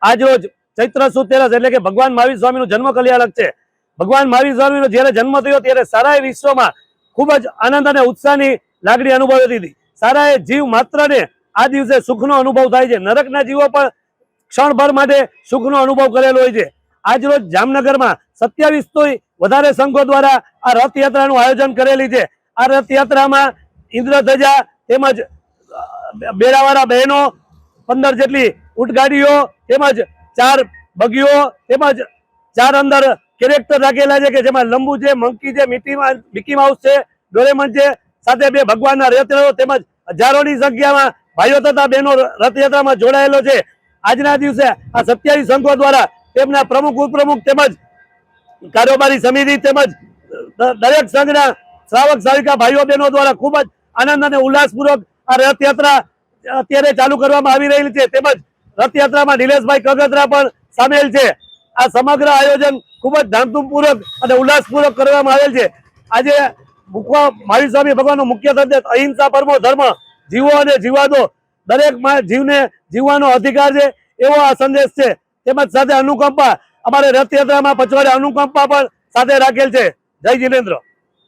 આજ રોજ ચૈત્ર સુદ તેરસ એટલે કે ભગવાન મહાવીર સ્વામીનું જન્મ કલ્યાણક છે। ભગવાન મહાવીર સ્વામીનો જ્યારે જન્મ થયો ત્યારે સારા વિશ્વમાં ખૂબ જ આનંદ અને ઉત્સાહની લાગણી અનુભવાતી હતી। સારા જીવ માત્રને આ દિવસે સુખનો અનુભવ થાય છે। નરકના જીવો પણ ક્ષણભર માટે સુખનો અનુભવ કરેલો હોય છે। આજ રોજ જામનગરમાં 27 થી વધારે સંઘો દ્વારા આ રથયાત્રાનું આયોજન કરેલી છે। આ રથયાત્રામાં ઇન્દ્રધજા તેમજ બેડાવાળા બહેનો 15 જેટલી ઊંટગાડીઓ તેમજ 4 બગીઓ તેમજ 4 અંદર કેરેક્ટર રાખેલા છે કે જેમાં લંબુ છે, મંકી છે, મિકી માઉસ છે, ડોરેમન છે, સાથે 2 ભગવાનના રથયાત્રાઓ તેમજ હજારોની સંખ્યામાં ભાઈઓ તથા બહેનો રથયાત્રામાં જોડાયેલો છે। આજના દિવસે આ 27 સંઘો દ્વારા તેમના પ્રમુખ ઉપપ્રમુખ તેમજ કારોબારી સમિતિ તેમજ દરેક સંઘના શ્રાવક શ્રાવિકા ભાઈઓ બહેનો દ્વારા ખૂબ જ આનંદ અને ઉલ્લાસપૂર્વક આ રથયાત્રા અત્યારે ચાલુ કરવામાં આવી રહેલી છે। તેમજ રથયાત્રામાં નિલેશભાઈ કગતરા પણ સામેલ છે। આ સમગ્ર આયોજન ખૂબ જ ધામધૂમપૂર્વક અને ઉલ્લાસપૂર્વક કરવામાં આવેલ છે। આજે મહાવીર સ્વામી ભગવાનનો મુખ્ય સંદેશ અહિંસા પરમો ધર્મ, જીવો અને જીવાદો, દરેક જીવને જીવવાનો અધિકાર છે એવો આ સંદેશ છે। તેમજ સાથે અનુકંપા, અમારે રથયાત્રામાં પચવાડે અનુકંપા પણ સાથે રાખેલ છે। જય જિનેન્દ્ર।